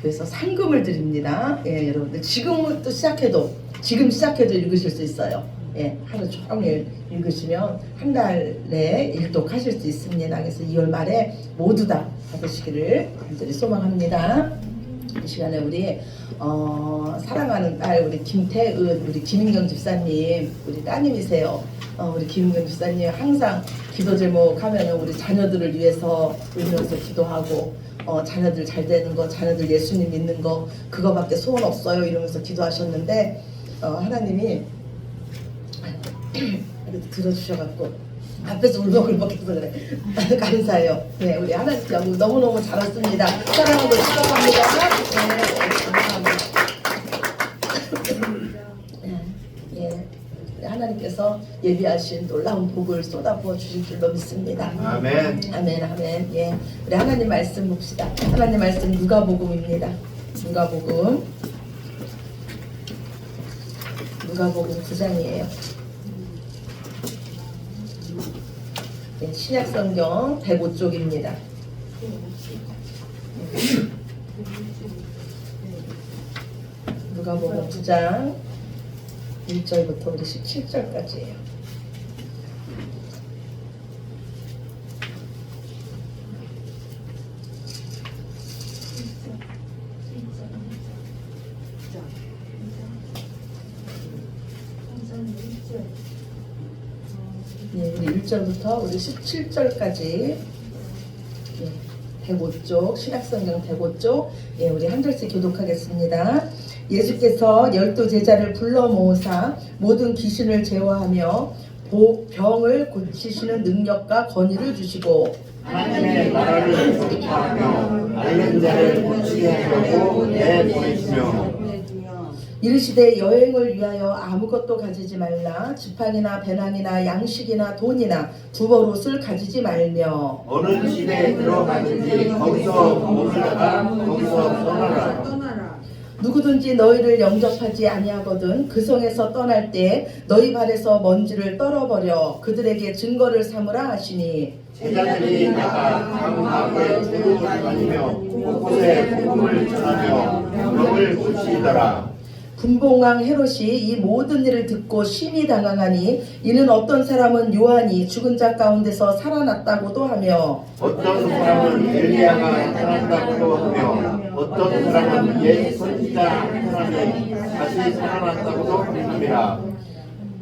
그래서 상금을 드립니다. 예, 여러분들 지금 시작해도 읽으실 수 있어요. 예, 하루 종일 읽으시면 한 달에 일독하실 수 있습니다. 그래서 2월 말에 모두 다 받으시기를 간절히 소망합니다. 이 시간에 우리 사랑하는 딸 우리 김태은 우리 김인경 집사님 우리 따님이세요. 우리 김인경 집사님 항상 기도 제목 하면은 우리 자녀들을 위해서 울면서 기도하고 자녀들 잘 되는 거, 자녀들 예수님 믿는 거 그거밖에 소원 없어요 이러면서 기도하셨는데 하나님이 이렇게 들어주셔갖고 앞에서 울먹울먹해서 그래. 감사해요. 네, 우리 하나님 너무너무 잘 왔습니다. 사랑하고 축복합니다. 네, 하나님께서 예비하신 놀라운 복을 쏟아부어 주실 줄로 믿습니다. 아멘. 아멘, 아멘. 예, 우리 하나님 말씀 봅시다. 하나님 말씀 누가복음입니다. 누가복음 9장이에요. 네, 신약성경 105쪽입니다. 누가복음 9장 1절부터 우리 17절까지예요. 네, 우리 1절부터 우리 17절까지 105쪽 신약성경 105쪽 우리 한 절씩 교독하겠습니다. 예수께서 12제자를 불러 모으사 모든 귀신을 제어하며 병을 고치시는 능력과 권위를 주시고 하나님의 나라를 선포하며 앓는 자를 고치게 하려고 내보내시며 이르시되 여행을 위하여 아무것도 가지지 말라. 지팡이나 배낭이나 양식이나 돈이나 두벌옷을 가지지 말며 어느 집에 들어가든지 거기서 머물다가 거기서 떠나라. 누구든지 너희를 영접하지 아니하거든 그 성에서 떠날 때 너희 발에서 먼지를 떨어버려 그들에게 증거를 삼으라 하시니 제자들이 나가 각 마을에 두루 다니며 곳곳에 복음을 전하며 병을 고치더라. 분봉왕 헤롯이 이 모든 일을 듣고 심히 당황하니 이는 어떤 사람은 요한이 죽은 자 가운데서 살아났다고도 하며 어떤 사람은 엘리야가 나타났다고도 하며 어떤 사람은 옛 선지자 한 사람이 다시 살아났다고도 합니다.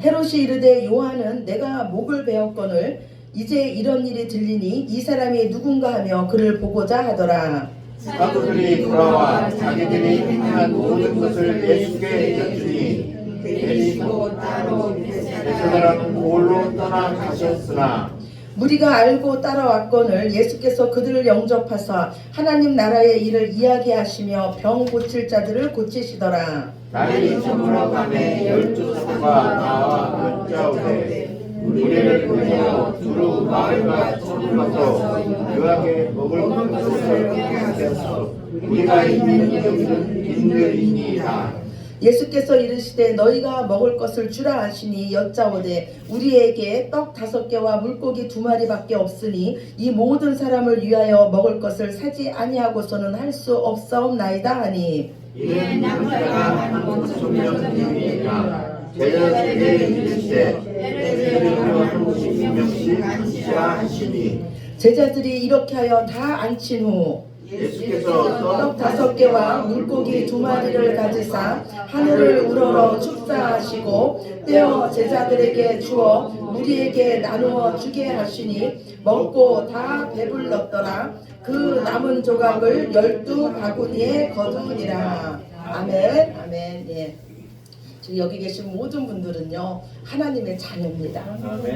헤롯이 이르되 요한은 내가 목을 베었거늘 이제 이런 일이 들리니 이 사람이 누군가 하며 그를 보고자 하더라. 사도들이 돌아와 자기들이 행한 모든 것을 예수께 여쭈니 베드로 따로 베세다라는 고을로 떠나가셨으나 무리가 알고 따라왔거늘 예수께서 그들을 영접하사 하나님 나라의 일을 이야기하시며 병 고칠 자들을 고치시더라. 날이 저물어가매 12사도가 나와 여짜오되 우리를 보내어 두루 마을과 서둘러서 그에게 먹을 것을 하소서. 우리가 있는 여기는 빈들이니이다. 예수께서 이르시되 너희가 먹을 것을 주라 하시니 여짜오되 우리에게 떡 5개와 물고기 2마리밖에 없으니 이 모든 사람을 위하여 먹을 것을 사지 아니하고서는 할 수 없사옵나이다 하니 이는 남자가 한 소명이니라. 제자들에게 이르시되 한 50명씩 앉으시라 하시니 제자들이 이렇게 하여 다 앉힌 후 예수께서 떡 5개와 물고기 2마리를 가지사 하늘을 우러러 축사하시고 떼어 제자들에게 주어 무리에게 나누어 주게 하시니 먹고 다 배불렀더라. 그 남은 조각을 12바구니에 거두니라. 아멘. 아멘. 예. 지금 여기 계신 모든 분들은요 하나님의 자녀입니다.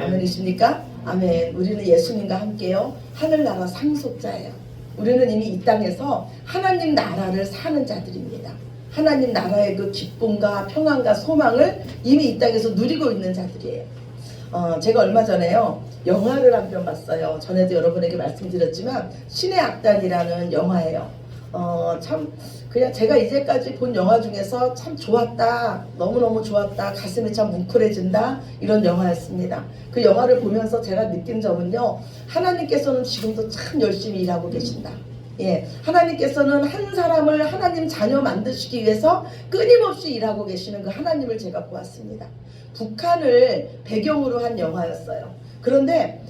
아멘이십니까? 아멘. 우리는 예수님과 함께요 하늘나라 상속자예요. 우리는 이미 이 땅에서 하나님 나라를 사는 자들입니다. 하나님 나라의 그 기쁨과 평안과 소망을 이미 이 땅에서 누리고 있는 자들이에요. 제가 얼마 전에요 영화를 한 편 봤어요. 전에도 여러분에게 말씀드렸지만 신의 악단이라는 영화예요. 참 그냥 제가 이제까지 본 영화 중에서 참 좋았다, 너무너무 좋았다, 가슴이 참 뭉클해진다 이런 영화였습니다. 그 영화를 보면서 제가 느낀 점은요 하나님께서는 지금도 참 열심히 일하고 계신다. 예, 하나님께서는 한 사람을 하나님 자녀 만드시기 위해서 끊임없이 일하고 계시는 그 하나님을 제가 보았습니다. 북한을 배경으로 한 영화였어요. 그런데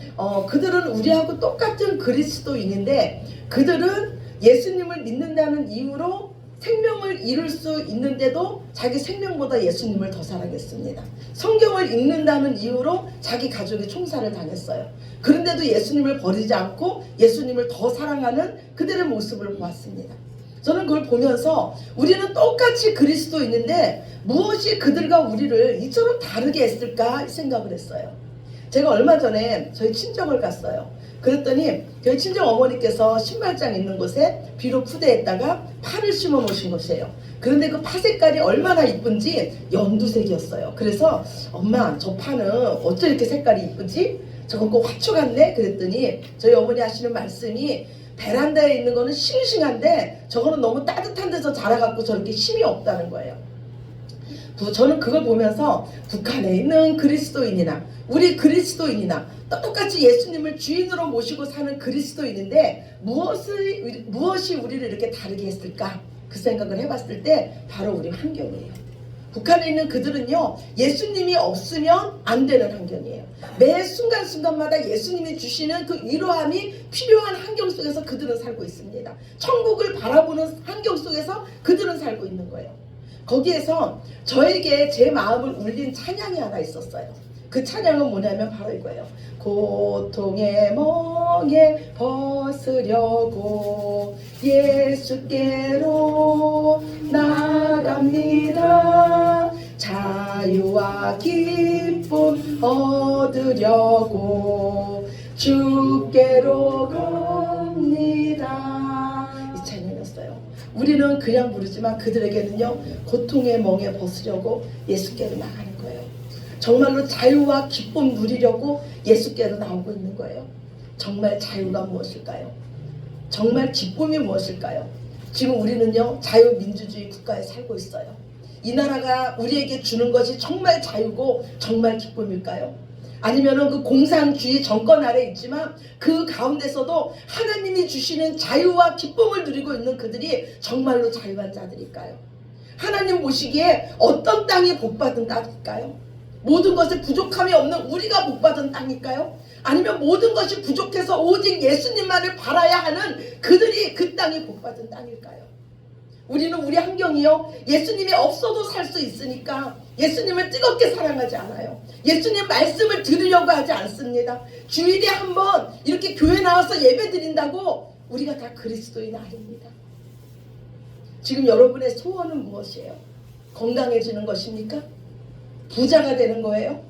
그들은 우리하고 똑같은 그리스도인인데 그들은 예수님을 믿는다는 이유로 생명을 잃을 수 있는데도 자기 생명보다 예수님을 더 사랑했습니다. 성경을 읽는다는 이유로 자기 가족이 총살을 당했어요. 그런데도 예수님을 버리지 않고 예수님을 더 사랑하는 그들의 모습을 보았습니다. 저는 그걸 보면서 우리는 똑같이 그리스도인인데 무엇이 그들과 우리를 이처럼 다르게 했을까 생각을 했어요. 제가 얼마 전에 저희 친정을 갔어요. 그랬더니 저희 친정 어머니께서 신발장 있는 곳에 비록 푸대에다가 파를 심어 놓으신 곳이에요. 그런데 그 파 색깔이 얼마나 이쁜지 연두색이었어요. 그래서 엄마 저 파는 어쩜 이렇게 색깔이 이쁘지? 저건 꼭 화초 같네? 그랬더니 저희 어머니 하시는 말씀이 베란다에 있는 거는 싱싱한데 저거는 너무 따뜻한 데서 자라갖고 저렇게 힘이 없다는 거예요. 저는 그걸 보면서 북한에 있는 그리스도인이나 우리 그리스도인이나 똑같이 예수님을 주인으로 모시고 사는 그리스도인인데 무엇이 우리를 이렇게 다르게 했을까? 그 생각을 해봤을 때 바로 우리 환경이에요. 북한에 있는 그들은요 예수님이 없으면 안 되는 환경이에요. 매 순간순간마다 예수님이 주시는 그 위로함이 필요한 환경 속에서 그들은 살고 있습니다. 천국을 바라보는 환경 속에서 그들은 살고 있는 거예요. 거기에서 저에게 제 마음을 울린 찬양이 하나 있었어요. 그 찬양은 뭐냐면 바로 이거예요. 고통의 멍에 벗으려고 예수께로 나갑니다. 자유와 기쁨 얻으려고 주께로 갑니다. 이 찬양이었어요. 우리는 그냥 부르지만 그들에게는요 고통의 멍에 벗으려고 예수께로 나가는 거예요. 정말로 자유와 기쁨 누리려고 예수께로 나오고 있는 거예요. 정말 자유가 무엇일까요? 정말 기쁨이 무엇일까요? 지금 우리는요 자유민주주의 국가에 살고 있어요. 이 나라가 우리에게 주는 것이 정말 자유고 정말 기쁨일까요? 아니면은 그 공산주의 정권 아래 있지만 그 가운데서도 하나님이 주시는 자유와 기쁨을 누리고 있는 그들이 정말로 자유한 자들일까요? 하나님 보시기에 어떤 땅이 복받은 땅일까요? 모든 것에 부족함이 없는 우리가 복받은 땅일까요? 아니면 모든 것이 부족해서 오직 예수님만을 바라야 하는 그들이 그 땅이 복받은 땅일까요? 우리는 우리 환경이요 예수님이 없어도 살 수 있으니까 예수님을 뜨겁게 사랑하지 않아요. 예수님 말씀을 들으려고 하지 않습니다. 주일에 한번 이렇게 교회 나와서 예배 드린다고 우리가 다 그리스도인 아닙니다. 지금 여러분의 소원은 무엇이에요? 건강해지는 것입니까? 부자가 되는 거예요?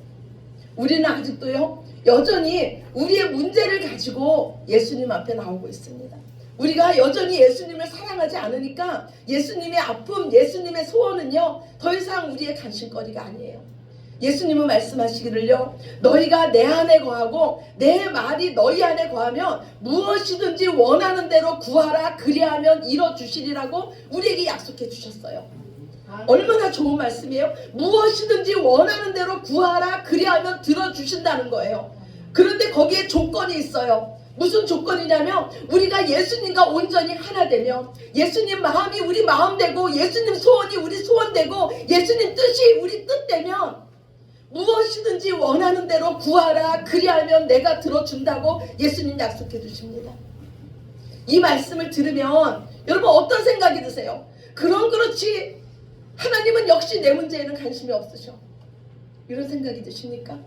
우리는 아직도요 여전히 우리의 문제를 가지고 예수님 앞에 나오고 있습니다. 우리가 여전히 예수님을 사랑하지 않으니까 예수님의 아픔, 예수님의 소원은요 더 이상 우리의 관심거리가 아니에요. 예수님은 말씀하시기를요 너희가 내 안에 거하고 내 말이 너희 안에 거하면 무엇이든지 원하는 대로 구하라 그리하면 이뤄주시리라고 우리에게 약속해 주셨어요. 얼마나 좋은 말씀이에요. 무엇이든지 원하는 대로 구하라 그리하면 들어주신다는 거예요. 그런데 거기에 조건이 있어요. 무슨 조건이냐면 우리가 예수님과 온전히 하나 되면 예수님 마음이 우리 마음 되고 예수님 소원이 우리 소원 되고 예수님 뜻이 우리 뜻 되면 무엇이든지 원하는 대로 구하라 그리하면 내가 들어준다고 예수님 약속해 주십니다. 이 말씀을 들으면 여러분 어떤 생각이 드세요? 그렇지 하나님은 역시 내 문제에는 관심이 없으셔. 이런 생각이 드십니까?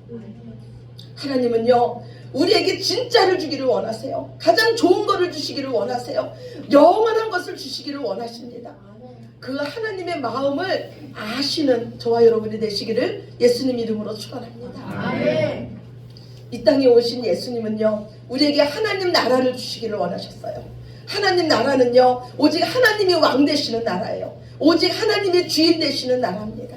하나님은요 우리에게 진짜를 주기를 원하세요. 가장 좋은 것을 주시기를 원하세요. 영원한 것을 주시기를 원하십니다. 그 하나님의 마음을 아시는 저와 여러분이 되시기를 예수님 이름으로 축원합니다. 아멘. 이 땅에 오신 예수님은요 우리에게 하나님 나라를 주시기를 원하셨어요. 하나님 나라는요 오직 하나님이 왕 되시는 나라예요. 오직 하나님의 주인 되시는 나라입니다.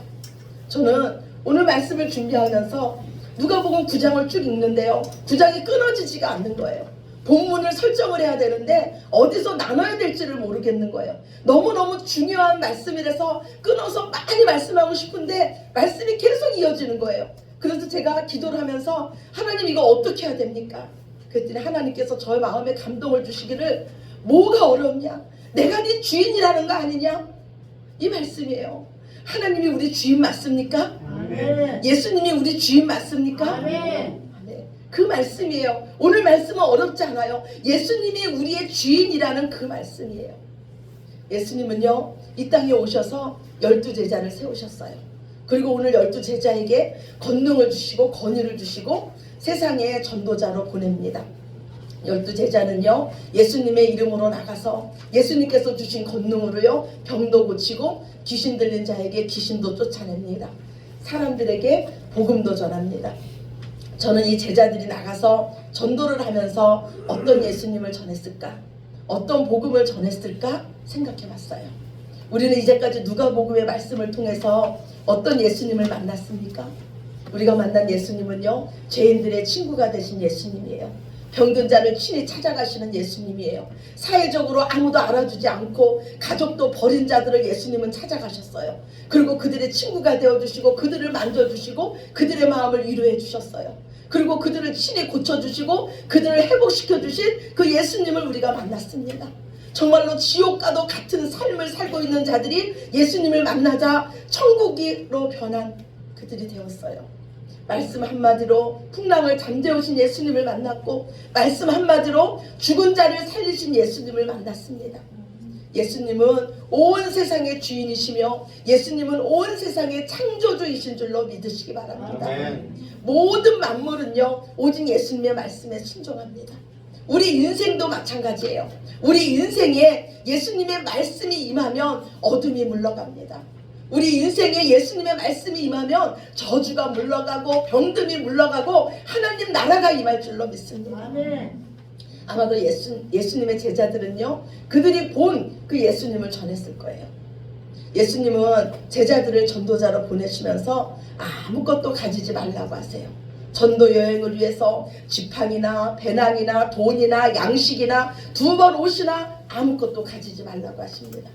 저는 오늘 말씀을 준비하면서 누가복음 9장을 쭉 읽는데요 9장이 끊어지지가 않는 거예요. 본문을 설정을 해야 되는데 어디서 나눠야 될지를 모르겠는 거예요. 너무너무 중요한 말씀이라서 끊어서 많이 말씀하고 싶은데 말씀이 계속 이어지는 거예요. 그래서 제가 기도를 하면서 하나님 이거 어떻게 해야 됩니까? 그랬더니 하나님께서 저의 마음에 감동을 주시기를 뭐가 어렵냐? 내가 네 주인이라는 거 아니냐? 이 말씀이에요. 하나님이 우리 주인 맞습니까? 아멘. 예수님이 우리 주인 맞습니까? 아멘. 네, 그 말씀이에요. 오늘 말씀은 어렵지 않아요. 예수님이 우리의 주인이라는 그 말씀이에요. 예수님은요, 이 땅에 오셔서 12제자를 세우셨어요. 그리고 오늘 12제자에게 권능을 주시고 권위를 주시고 세상에 전도자로 보냅니다. 12제자는요, 예수님의 이름으로 나가서 예수님께서 주신 권능으로요, 병도 고치고 귀신 들린 자에게 귀신도 쫓아냅니다. 사람들에게 복음도 전합니다. 저는 이 제자들이 나가서 전도를 하면서 어떤 예수님을 전했을까? 어떤 복음을 전했을까? 생각해 봤어요. 우리는 이제까지 누가복음의 말씀을 통해서 어떤 예수님을 만났습니까? 우리가 만난 예수님은요, 죄인들의 친구가 되신 예수님이에요. 병든 자를 친히 찾아가시는 예수님이에요. 사회적으로 아무도 알아주지 않고 가족도 버린 자들을 예수님은 찾아가셨어요. 그리고 그들의 친구가 되어주시고 그들을 만져주시고 그들의 마음을 위로해 주셨어요. 그리고 그들을 친히 고쳐주시고 그들을 회복시켜주신 그 예수님을 우리가 만났습니다. 정말로 지옥과도 같은 삶을 살고 있는 자들이 예수님을 만나자 천국으로 변한 그들이 되었어요. 말씀 한마디로 풍랑을 잠재우신 예수님을 만났고 말씀 한마디로 죽은 자를 살리신 예수님을 만났습니다. 예수님은 온 세상의 주인이시며 예수님은 온 세상의 창조주이신 줄로 믿으시기 바랍니다. 아멘. 모든 만물은요, 오직 예수님의 말씀에 순종합니다. 우리 인생도 마찬가지예요. 우리 인생에 예수님의 말씀이 임하면 어둠이 물러갑니다. 우리 인생에 예수님의 말씀이 임하면 저주가 물러가고 병듦이 물러가고 하나님 나라가 임할 줄로 믿습니다. 아멘. 아마도 예수님의 제자들은요, 그들이 본 그 예수님을 전했을 거예요. 예수님은 제자들을 전도자로 보내시면서 아무것도 가지지 말라고 하세요. 전도 여행을 위해서 지팡이나 배낭이나 돈이나 양식이나 2벌 옷이나 아무것도 가지지 말라고 하십니다.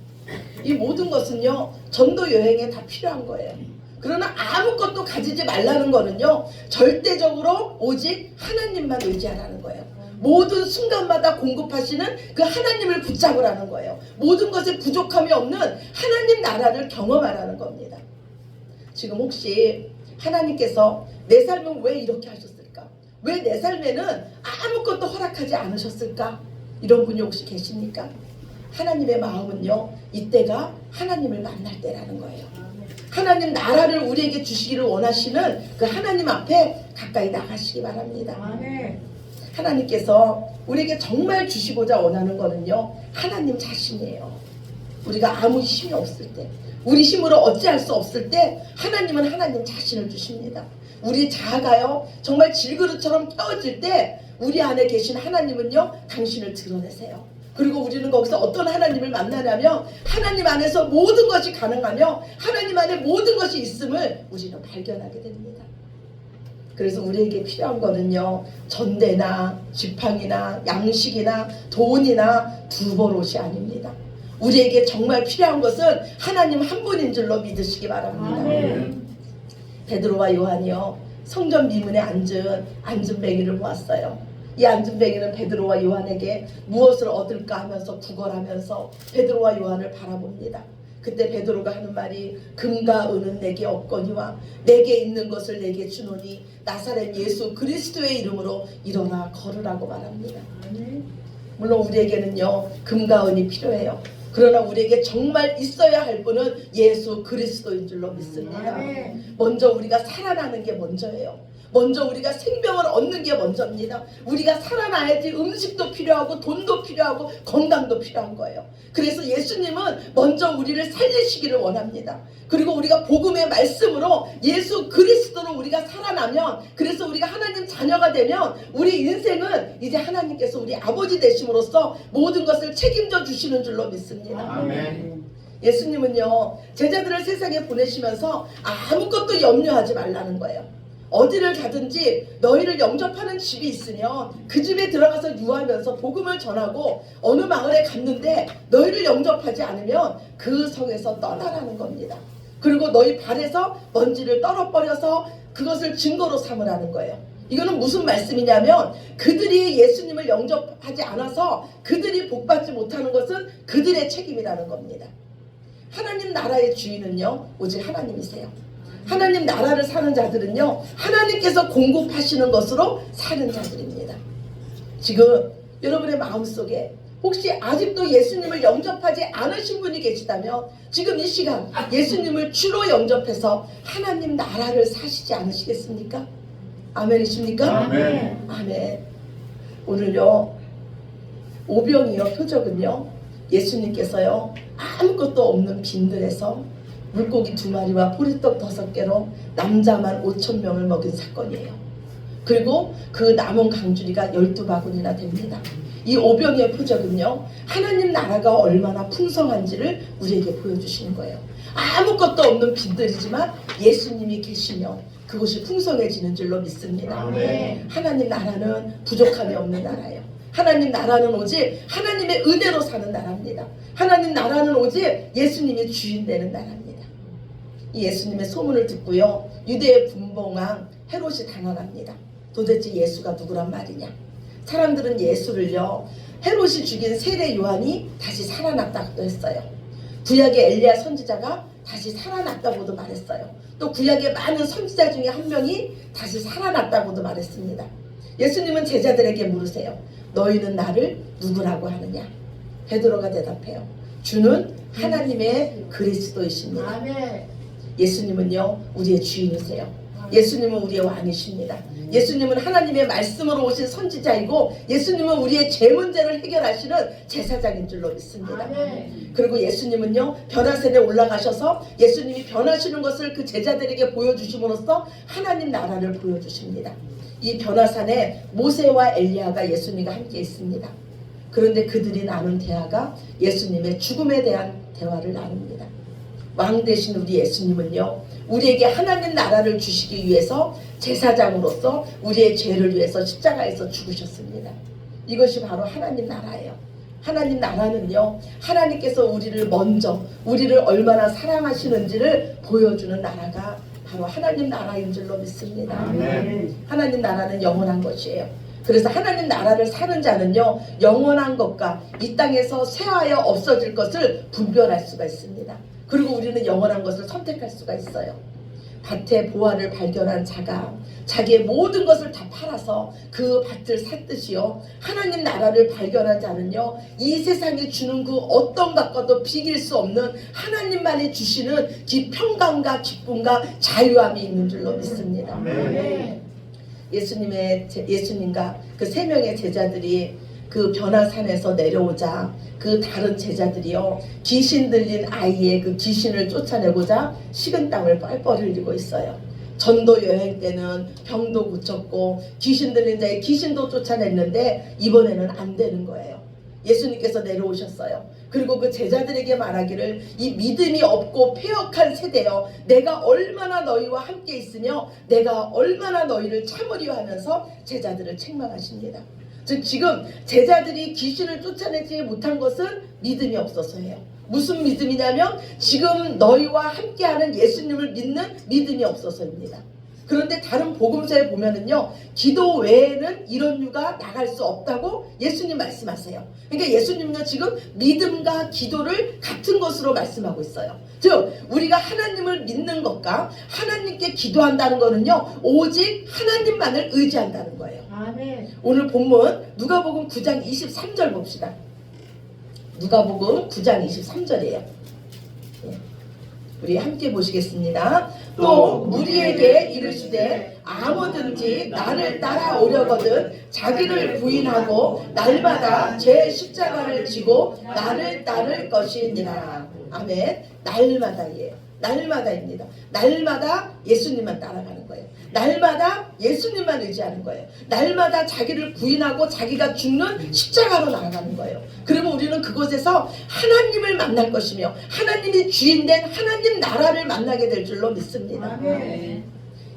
이 모든 것은요, 전도 여행에 다 필요한 거예요. 그러나 아무것도 가지지 말라는 거는요, 절대적으로 오직 하나님만 의지하라는 거예요. 모든 순간마다 공급하시는 그 하나님을 붙잡으라는 거예요. 모든 것에 부족함이 없는 하나님 나라를 경험하라는 겁니다. 지금 혹시 하나님께서 내 삶은 왜 이렇게 하셨을까? 왜 내 삶에는 아무것도 허락하지 않으셨을까? 이런 분이 혹시 계십니까? 하나님의 마음은요, 이때가 하나님을 만날 때라는 거예요. 하나님 나라를 우리에게 주시기를 원하시는 그 하나님 앞에 가까이 나가시기 바랍니다. 아멘. 하나님께서 우리에게 정말 주시고자 원하는 거는요, 하나님 자신이에요. 우리가 아무 힘이 없을 때, 우리 힘으로 어찌할 수 없을 때 하나님은 하나님 자신을 주십니다. 우리 자아가요, 정말 질그릇처럼 펴어질 때 우리 안에 계신 하나님은요, 당신을 드러내세요. 그리고 우리는 거기서 어떤 하나님을 만나냐면 하나님 안에서 모든 것이 가능하며 하나님 안에 모든 것이 있음을 우리는 발견하게 됩니다. 그래서 우리에게 필요한 거는요, 전대나 지팡이나 양식이나 돈이나 2벌 옷이 아닙니다. 우리에게 정말 필요한 것은 하나님 한 분인 줄로 믿으시기 바랍니다. 아멘. 베드로와 요한이요, 성전 미문에 앉은 안전뱅이를 보았어요. 이 안전뱅이는 베드로와 요한에게 무엇을 얻을까 하면서 구걸하면서 베드로와 요한을 바라봅니다. 그때 베드로가 하는 말이 금과 은은 내게 없거니와 내게 있는 것을 내게 주노니 나사렛 예수 그리스도의 이름으로 일어나 걸으라고 말합니다. 아멘. 물론 우리에게는요, 금과 은이 필요해요. 그러나 우리에게 정말 있어야 할 분은 예수 그리스도인 줄로 믿습니다. 아멘. 먼저 우리가 살아나는 게 먼저예요. 먼저 우리가 생명을 얻는 게 먼저입니다. 우리가 살아나야지 음식도 필요하고 돈도 필요하고 건강도 필요한 거예요. 그래서 예수님은 먼저 우리를 살리시기를 원합니다. 그리고 우리가 복음의 말씀으로 예수 그리스도로 우리가 살아나면, 그래서 우리가 하나님 자녀가 되면 우리 인생은 이제 하나님께서 우리 아버지 되심으로써 모든 것을 책임져 주시는 줄로 믿습니다. 아멘. 예수님은요, 제자들을 세상에 보내시면서 아무것도 염려하지 말라는 거예요. 어디를 가든지 너희를 영접하는 집이 있으면 그 집에 들어가서 유하면서 복음을 전하고, 어느 마을에 갔는데 너희를 영접하지 않으면 그 성에서 떠나라는 겁니다. 그리고 너희 발에서 먼지를 떨어버려서 그것을 증거로 삼으라는 거예요. 이거는 무슨 말씀이냐면 그들이 예수님을 영접하지 않아서 그들이 복받지 못하는 것은 그들의 책임이라는 겁니다. 하나님 나라의 주인은요 오직 하나님이세요. 하나님 나라를 사는 자들은요 하나님께서 공급하시는 것으로 사는 자들입니다. 지금 여러분의 마음속에 혹시 아직도 예수님을 영접하지 않으신 분이 계시다면 지금 이 시간 예수님을 주로 영접해서 하나님 나라를 사시지 않으시겠습니까? 아멘이십니까? 아멘. 아멘. 오늘요 오병이어 표적은요 예수님께서요 아무것도 없는 빈들에서 물고기 2마리와 보리떡 5개로 남자만 5,000명을 먹인 사건이에요. 그리고 그 남은 강주리가 12바구니나 됩니다. 이 오병이어 표적은요 하나님 나라가 얼마나 풍성한지를 우리에게 보여주시는 거예요. 아무것도 없는 빈들이지만 예수님이 계시면 그곳이 풍성해지는 줄로 믿습니다. 아멘. 하나님 나라는 부족함이 없는 나라예요. 하나님 나라는 오직 하나님의 은혜로 사는 나라입니다. 하나님 나라는 오직 예수님이 주인 되는 나라입니다. 이 예수님의 소문을 듣고요 유대의 분봉왕 헤롯이 당황합니다. 도대체 예수가 누구란 말이냐. 사람들은 예수를요 헤롯이 죽인 세례 요한이 다시 살아났다고 했어요. 구약의 엘리야 선지자가 다시 살아났다고도 말했어요. 또 구약의 많은 선지자 중에 한 명이 다시 살아났다고도 말했습니다. 예수님은 제자들에게 물으세요. 너희는 나를 누구라고 하느냐? 베드로가 대답해요. 주는 하나님의 그리스도이십니다. 아멘. 예수님은요 우리의 주인이세요. 예수님은 우리의 왕이십니다. 예수님은 하나님의 말씀으로 오신 선지자이고 예수님은 우리의 죄 문제를 해결하시는 제사장인 줄로 믿습니다. 아멘. 그리고 예수님은요 변화산에 올라가셔서 예수님이 변하시는 것을 그 제자들에게 보여주심으로써 하나님 나라를 보여주십니다. 이 변화산에 모세와 엘리야가 예수님과 함께 있습니다. 그런데 그들이 나눈 대화가 예수님의 죽음에 대한 대화를 나눕니다. 왕 대신 우리 예수님은요 우리에게 하나님 나라를 주시기 위해서 제사장으로서 우리의 죄를 위해서 십자가에서 죽으셨습니다. 이것이 바로 하나님 나라예요. 하나님 나라는요 하나님께서 우리를 얼마나 사랑하시는지를 보여주는 나라가 바로 하나님 나라인 줄로 믿습니다. 아멘. 하나님 나라는 영원한 것이에요. 그래서 하나님 나라를 사는 자는요 영원한 것과 이 땅에서 쇠하여 없어질 것을 분별할 수가 있습니다. 그리고 우리는 영원한 것을 선택할 수가 있어요. 밭의 보화를 발견한 자가 자기의 모든 것을 다 팔아서 그 밭을 샀듯이요 하나님 나라를 발견한 자는요 이 세상이 주는 그 어떤 것과도 비길 수 없는 하나님만이 주시는 그 평강과 기쁨과 자유함이 있는 줄로 믿습니다. 아멘. 예수님과 그 3명의 제자들이 그 변화산에서 내려오자 그 다른 제자들이요 귀신 들린 아이의 그 귀신을 쫓아내고자 식은 땀을 뻘뻘 흘리고 있어요. 전도 여행 때는 병도 고쳤고 귀신 들린 자의 귀신도 쫓아냈는데 이번에는 안 되는 거예요. 예수님께서 내려오셨어요. 그리고 그 제자들에게 말하기를 이 믿음이 없고 패역한 세대여 내가 얼마나 너희와 함께 있으며 내가 얼마나 너희를 참으려 하면서 제자들을 책망하십니다. 즉 지금 제자들이 귀신을 쫓아내지 못한 것은 믿음이 없어서예요. 무슨 믿음이냐면 지금 너희와 함께하는 예수님을 믿는 믿음이 없어서입니다. 그런데 다른 복음서에 보면은요 기도 외에는 이런 유가 나갈 수 없다고 예수님 말씀하세요. 그러니까 예수님은요 지금 믿음과 기도를 같은 것으로 말씀하고 있어요. 즉 우리가 하나님을 믿는 것과 하나님께 기도한다는 거는요 오직 하나님만을 의지한다는 거예요. 아멘. 오늘 본문 누가복음 9장 23절 봅시다. 누가복음 9장 23절이에요. 우리 함께 보시겠습니다. 또 무리에게 이르시되 아무든지 나를 따라오려거든 자기를 부인하고 날마다 제 십자가를 지고 나를 따를 것이니라. 아멘. 날마다예요. 날마다입니다. 날마다 예수님만 따라가는 거예요. 날마다 예수님만 의지하는 거예요. 날마다 자기를 부인하고 자기가 죽는 십자가로 나아가는 거예요. 그러면 우리는 그곳에서 하나님을 만날 것이며 하나님이 주인된 하나님 나라를 만나게 될 줄로 믿습니다. 아멘.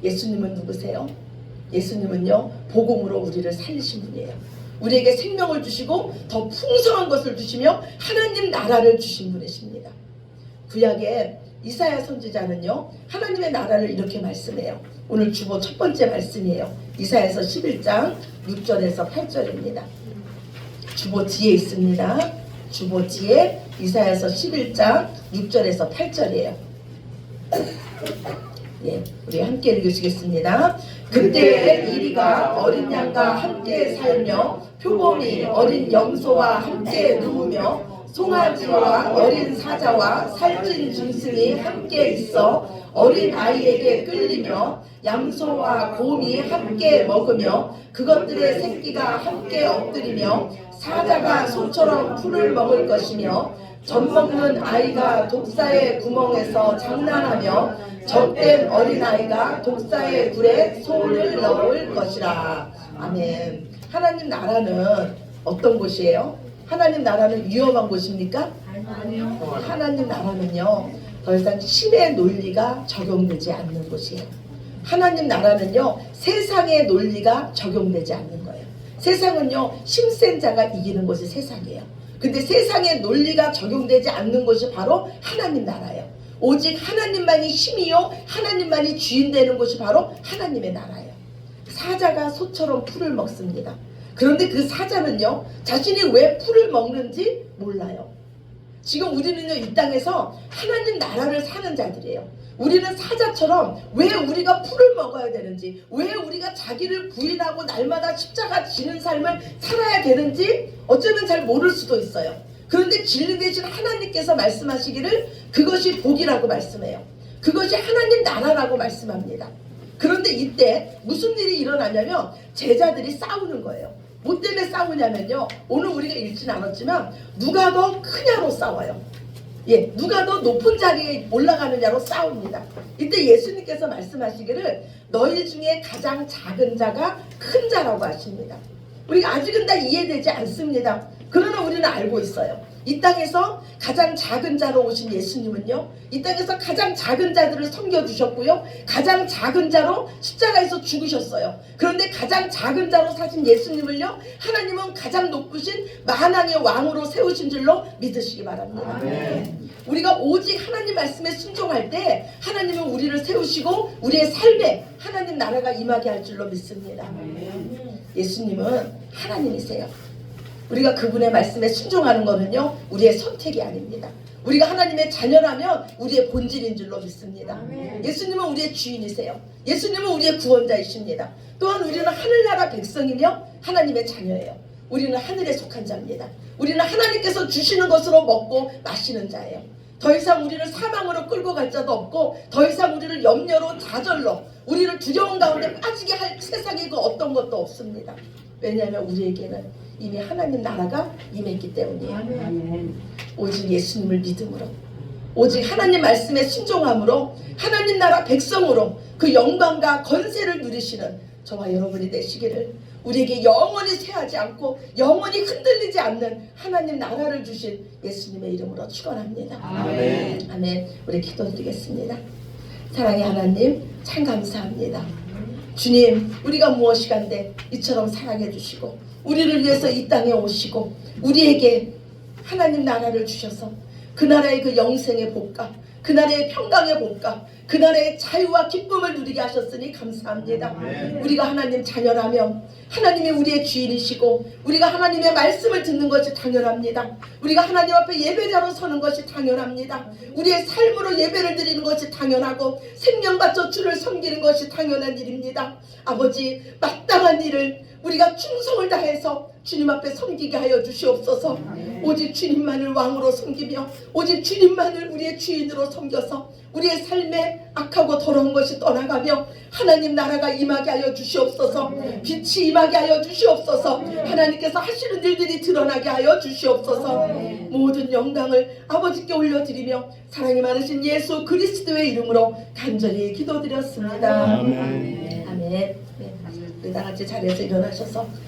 예수님은 누구세요? 예수님은요 복음으로 우리를 살리신 분이에요. 우리에게 생명을 주시고 더 풍성한 것을 주시며 하나님 나라를 주신 분이십니다. 구약에 이사야 선지자는요 하나님의 나라를 이렇게 말씀해요. 오늘 주보 첫 번째 말씀이에요. 이사야서 11장 6절에서 8절입니다. 주보 뒤에 있습니다. 주보 뒤에 이사야서 11장 6절에서 8절이에요. 예, 우리 함께 읽으시겠습니다. 그때 이리가 어린 양과 함께 살며 표범이 어린 염소와 함께 누우며 송아지와 어린 사자와 살찐 짐승이 함께 있어 어린 아이에게 끌리며 양소와 곰이 함께 먹으며 그것들의 새끼가 함께 엎드리며 사자가 소처럼 풀을 먹을 것이며 젖 먹는 아이가 독사의 구멍에서 장난하며 젖된 어린아이가 독사의 굴에 손을 넣을 것이라. 아멘. 하나님 나라는 어떤 곳이에요? 하나님 나라는 위험한 곳입니까? 아니요. 하나님 나라는요 더 이상 신의 논리가 적용되지 않는 곳이에요. 하나님 나라는요 세상의 논리가 적용되지 않는 거예요. 세상은요 힘센 자가 이기는 곳이 세상이에요. 근데 세상의 논리가 적용되지 않는 곳이 바로 하나님 나라예요. 오직 하나님만이 힘이요 하나님만이 주인 되는 곳이 바로 하나님의 나라예요. 사자가 소처럼 풀을 먹습니다. 그런데 그 사자는요 자신이 왜 풀을 먹는지 몰라요. 지금 우리는요 이 땅에서 하나님 나라를 사는 자들이에요. 우리는 사자처럼 왜 우리가 풀을 먹어야 되는지, 왜 우리가 자기를 부인하고 날마다 십자가 지는 삶을 살아야 되는지 어쩌면 잘 모를 수도 있어요. 그런데 진리 되신 하나님께서 말씀하시기를 그것이 복이라고 말씀해요. 그것이 하나님 나라라고 말씀합니다. 그런데 이때 무슨 일이 일어나냐면 제자들이 싸우는 거예요. 뭐 때문에 싸우냐면요 오늘 우리가 읽진 않았지만 누가 더 크냐로 싸워요. 예, 누가 더 높은 자리에 올라가느냐로 싸웁니다. 이때 예수님께서 말씀하시기를 너희 중에 가장 작은 자가 큰 자라고 하십니다. 우리가 아직은 다 이해되지 않습니다. 그러나 우리는 알고 있어요. 이 땅에서 가장 작은 자로 오신 예수님은요 이 땅에서 가장 작은 자들을 섬겨주셨고요 가장 작은 자로 십자가에서 죽으셨어요. 그런데 가장 작은 자로 사신 예수님을요 하나님은 가장 높으신 만왕의 왕으로 세우신 줄로 믿으시기 바랍니다. 아멘. 우리가 오직 하나님 말씀에 순종할 때 하나님은 우리를 세우시고 우리의 삶에 하나님 나라가 임하게 할 줄로 믿습니다. 예수님은 하나님이세요. 우리가 그분의 말씀에 순종하는 것은요 우리의 선택이 아닙니다. 우리가 하나님의 자녀라면 우리의 본질인 줄로 믿습니다. 예수님은 우리의 주인이세요. 예수님은 우리의 구원자이십니다. 또한 우리는 하늘나라 백성이며 하나님의 자녀예요. 우리는 하늘에 속한 자입니다. 우리는 하나님께서 주시는 것으로 먹고 마시는 자예요. 더 이상 우리를 사망으로 끌고 갈 자도 없고 더 이상 우리를 염려로 좌절로 우리를 두려운 가운데 빠지게 할 세상에 그 어떤 것도 없습니다. 왜냐하면 우리에게는 이미 하나님 나라가 임했기 때문이에요. 오직 예수님을 믿음으로 오직 하나님 말씀에 순종함으로 하나님 나라 백성으로 그 영광과 건세를 누리시는 저와 여러분이 되시기를 우리에게 영원히 쇠하지 않고 영원히 흔들리지 않는 하나님 나라를 주신 예수님의 이름으로 축원합니다. 아멘. 아멘. 우리 기도드리겠습니다. 사랑의 하나님 참 감사합니다. 주님 우리가 무엇이간데 이처럼 사랑해 주시고 우리를 위해서 이 땅에 오시고 우리에게 하나님 나라를 주셔서 그 나라의 그 영생의 복과 그 나라의 평강의 복과 그 나라의 자유와 기쁨을 누리게 하셨으니 감사합니다. 우리가 하나님 자녀라면 하나님이 우리의 주인이시고 우리가 하나님의 말씀을 듣는 것이 당연합니다. 우리가 하나님 앞에 예배자로 서는 것이 당연합니다. 우리의 삶으로 예배를 드리는 것이 당연하고 생명 바쳐 주를 섬기는 것이 당연한 일입니다. 아버지 마땅한 일을 우리가 충성을 다해서 주님 앞에 섬기게 하여 주시옵소서. 오직 주님만을 왕으로 섬기며 오직 주님만을 우리의 주인으로 섬겨서 우리의 삶에 악하고 더러운 것이 떠나가며 하나님 나라가 임하게 하여 주시옵소서. 빛이 임하게 하여 주시옵소서. 하나님께서 하시는 일들이 드러나게 하여 주시옵소서. 모든 영광을 아버지께 올려드리며 사랑이 많으신 예수 그리스도의 이름으로 간절히 기도드렸습니다. 아멘. 아멘. 네. 우리 다 같이 자리에서 일어나셔서